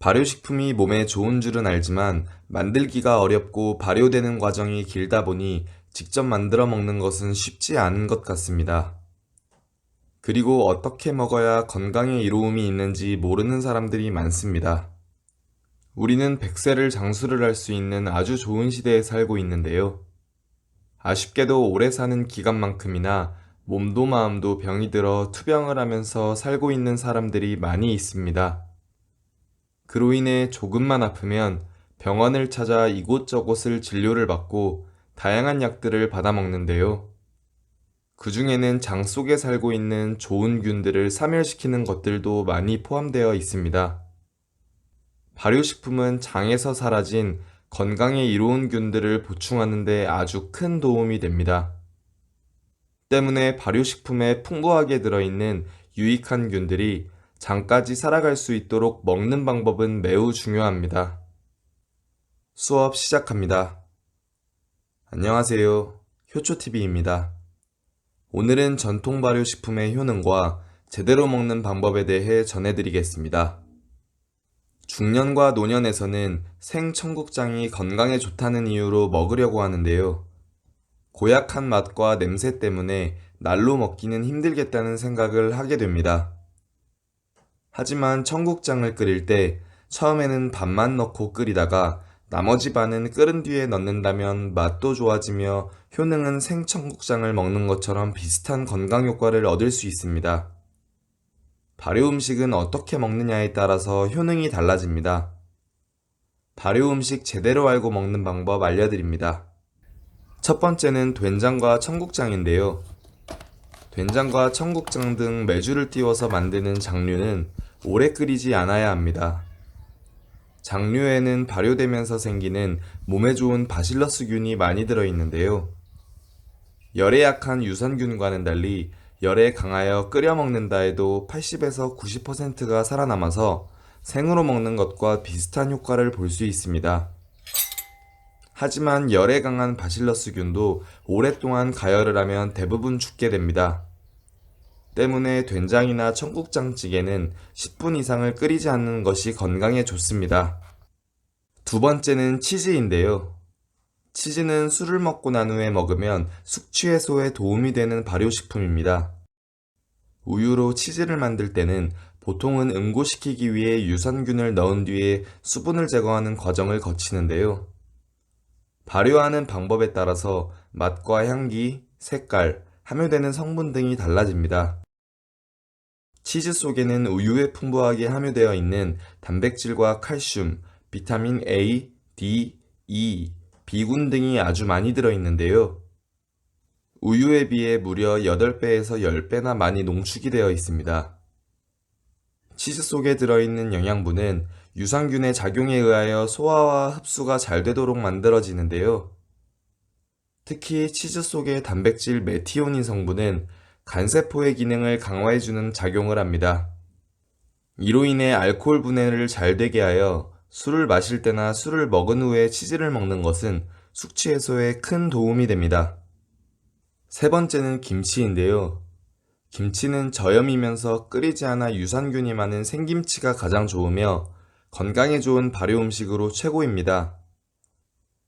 발효식품이 몸에 좋은 줄은 알지만 만들기가 어렵고 발효되는 과정이 길다 보니 직접 만들어 먹는 것은 쉽지 않은 것 같습니다. 그리고 어떻게 먹어야 건강에 이로움이 있는지 모르는 사람들이 많습니다. 우리는 100세를 장수를 할 수 있는 아주 좋은 시대에 살고 있는데요. 아쉽게도 오래 사는 기간만큼이나 몸도 마음도 병이 들어 투병을 하면서 살고 있는 사람들이 많이 있습니다. 그로 인해 조금만 아프면 병원을 찾아 이곳저곳을 진료를 받고 다양한 약들을 받아 먹는데요. 그 중에는 장 속에 살고 있는 좋은 균들을 사멸시키는 것들도 많이 포함되어 있습니다. 발효식품은 장에서 사라진 건강에 이로운 균들을 보충하는 데 아주 큰 도움이 됩니다. 때문에 발효식품에 풍부하게 들어있는 유익한 균들이 장까지 살아갈 수 있도록 먹는 방법은 매우 중요합니다. 수업 시작합니다. 안녕하세요. 효초TV입니다. 오늘은 전통 발효식품의 효능과 제대로 먹는 방법에 대해 전해드리겠습니다. 중년과 노년에서는 생청국장이 건강에 좋다는 이유로 먹으려고 하는데요. 고약한 맛과 냄새 때문에 날로 먹기는 힘들겠다는 생각을 하게 됩니다. 하지만 청국장을 끓일 때 처음에는 반만 넣고 끓이다가 나머지 반은 끓은 뒤에 넣는다면 맛도 좋아지며 효능은 생청국장을 먹는 것처럼 비슷한 건강 효과를 얻을 수 있습니다. 발효 음식은 어떻게 먹느냐에 따라서 효능이 달라집니다. 발효 음식 제대로 알고 먹는 방법 알려드립니다. 첫 번째는 된장과 청국장인데요. 된장과 청국장 등 메주를 띄워서 만드는 장류는 오래 끓이지 않아야 합니다. 장류에는 발효되면서 생기는 몸에 좋은 바실러스균이 많이 들어있는데요. 열에 약한 유산균과는 달리 열에 강하여 끓여 먹는다 해도 80에서 90%가 살아남아서 생으로 먹는 것과 비슷한 효과를 볼 수 있습니다. 하지만 열에 강한 바실러스균도 오랫동안 가열을 하면 대부분 죽게 됩니다. 때문에 된장이나 청국장찌개는 10분 이상을 끓이지 않는 것이 건강에 좋습니다. 두 번째는 치즈인데요. 치즈는 술을 먹고 난 후에 먹으면 숙취 해소에 도움이 되는 발효식품입니다. 우유로 치즈를 만들 때는 보통은 응고시키기 위해 유산균을 넣은 뒤에 수분을 제거하는 과정을 거치는데요. 발효하는 방법에 따라서 맛과 향기, 색깔, 함유되는 성분 등이 달라집니다. 치즈 속에는 우유에 풍부하게 함유되어 있는 단백질과 칼슘, 비타민 A, D, E, B군 등이 아주 많이 들어있는데요. 우유에 비해 무려 8배에서 10배나 많이 농축이 되어 있습니다. 치즈 속에 들어있는 영양분은 유산균의 작용에 의하여 소화와 흡수가 잘 되도록 만들어지는데요. 특히 치즈 속의 단백질 메티오닌 성분은 간세포의 기능을 강화해주는 작용을 합니다. 이로 인해 알코올 분해를 잘 되게 하여 술을 마실 때나 술을 먹은 후에 치즈를 먹는 것은 숙취 해소에 큰 도움이 됩니다. 세 번째는 김치인데요. 김치는 저염이면서 끓이지 않아 유산균이 많은 생김치가 가장 좋으며 건강에 좋은 발효 음식으로 최고입니다.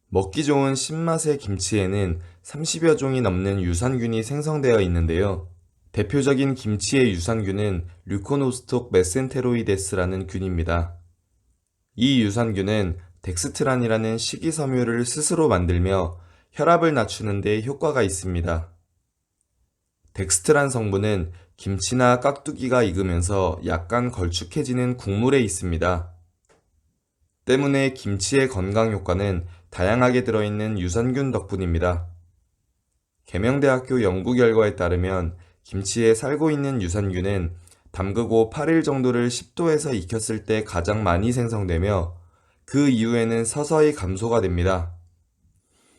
먹기 좋은 신맛의 김치에는 30여 종이 넘는 유산균이 생성되어 있는데요. 대표적인 김치의 유산균은 류코노스톡 메센테로이데스라는 균입니다. 이 유산균은 덱스트란이라는 식이섬유를 스스로 만들며 혈압을 낮추는 데 효과가 있습니다. 덱스트란 성분은 김치나 깍두기가 익으면서 약간 걸쭉해지는 국물에 있습니다. 때문에 김치의 건강 효과는 다양하게 들어있는 유산균 덕분입니다. 계명대학교 연구 결과에 따르면 김치에 살고 있는 유산균은 담그고 8일 정도를 10도에서 익혔을 때 가장 많이 생성되며 그 이후에는 서서히 감소가 됩니다.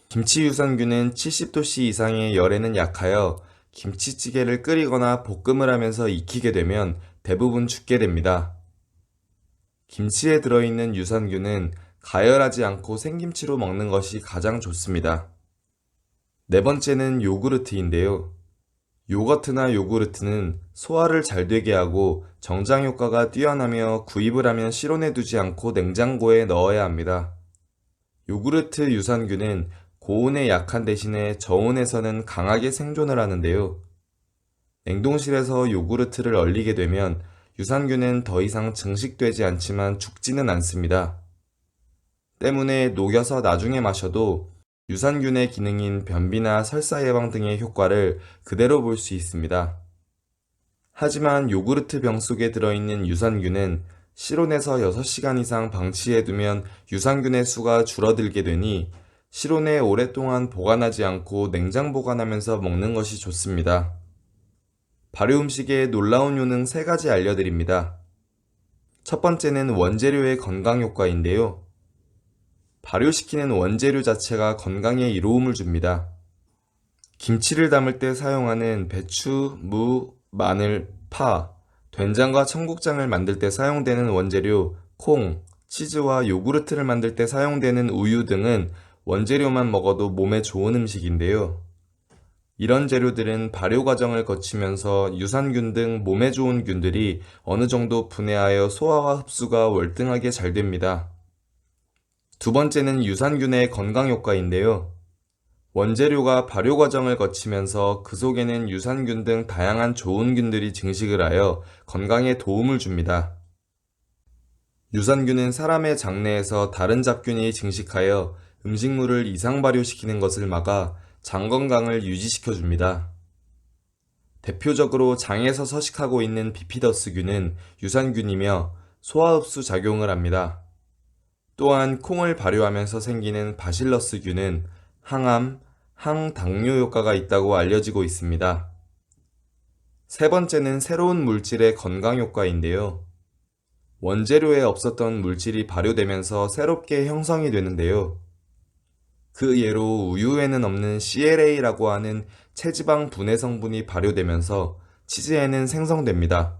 김치 유산균은 70도씨 이상의 열에는 약하여 김치찌개를 끓이거나 볶음을 하면서 익히게 되면 대부분 죽게 됩니다. 김치에 들어있는 유산균은 가열하지 않고 생김치로 먹는 것이 가장 좋습니다. 네 번째는 요구르트인데요. 요거트나 요구르트는 소화를 잘 되게 하고 정장 효과가 뛰어나며 구입을 하면 실온에 두지 않고 냉장고에 넣어야 합니다. 요구르트 유산균은 고온에 약한 대신에 저온에서는 강하게 생존을 하는데요. 냉동실에서 요구르트를 얼리게 되면 유산균은 더 이상 증식되지 않지만 죽지는 않습니다. 때문에 녹여서 나중에 마셔도 유산균의 기능인 변비나 설사 예방 등의 효과를 그대로 볼 수 있습니다. 하지만 요구르트 병 속에 들어있는 유산균은 실온에서 6시간 이상 방치해두면 유산균의 수가 줄어들게 되니 실온에 오랫동안 보관하지 않고 냉장 보관하면서 먹는 것이 좋습니다. 발효 음식의 놀라운 효능 3가지 알려드립니다. 첫 번째는 원재료의 건강 효과인데요. 발효시키는 원재료 자체가 건강에 이로움을 줍니다. 김치를 담을 때 사용하는 배추, 무, 마늘, 파, 된장과 청국장을 만들 때 사용되는 원재료, 콩, 치즈와 요구르트를 만들 때 사용되는 우유 등은 원재료만 먹어도 몸에 좋은 음식인데요. 이런 재료들은 발효 과정을 거치면서 유산균 등 몸에 좋은 균들이 어느 정도 분해하여 소화와 흡수가 월등하게 잘 됩니다. 두 번째는 유산균의 건강 효과인데요. 원재료가 발효 과정을 거치면서 그 속에는 유산균 등 다양한 좋은 균들이 증식을 하여 건강에 도움을 줍니다. 유산균은 사람의 장내에서 다른 잡균이 증식하여 음식물을 이상 발효시키는 것을 막아 장 건강을 유지시켜 줍니다. 대표적으로 장에서 서식하고 있는 비피더스균은 유산균이며 소화흡수 작용을 합니다. 또한 콩을 발효하면서 생기는 바실러스균은 항암, 항당뇨 효과가 있다고 알려지고 있습니다. 세 번째는 새로운 물질의 건강 효과인데요. 원재료에 없었던 물질이 발효되면서 새롭게 형성이 되는데요. 그 예로 우유에는 없는 CLA라고 하는 체지방 분해 성분이 발효되면서 치즈에는 생성됩니다.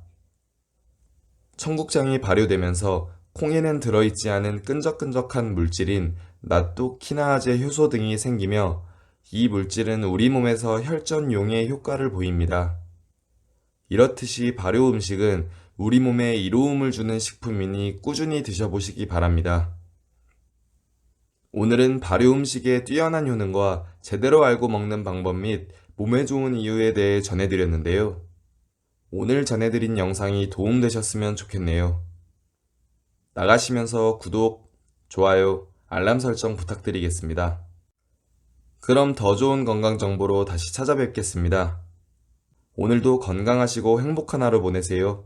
청국장이 발효되면서 콩에는 들어있지 않은 끈적끈적한 물질인 나토키나아제 효소 등이 생기며 이 물질은 우리 몸에서 혈전용의 효과를 보입니다. 이렇듯이 발효 음식은 우리 몸에 이로움을 주는 식품이니 꾸준히 드셔보시기 바랍니다. 오늘은 발효 음식의 뛰어난 효능과 제대로 알고 먹는 방법 및 몸에 좋은 이유에 대해 전해드렸는데요. 오늘 전해드린 영상이 도움되셨으면 좋겠네요. 나가시면서 구독, 좋아요, 알람 설정 부탁드리겠습니다. 그럼 더 좋은 건강 정보로 다시 찾아뵙겠습니다. 오늘도 건강하시고 행복한 하루 보내세요.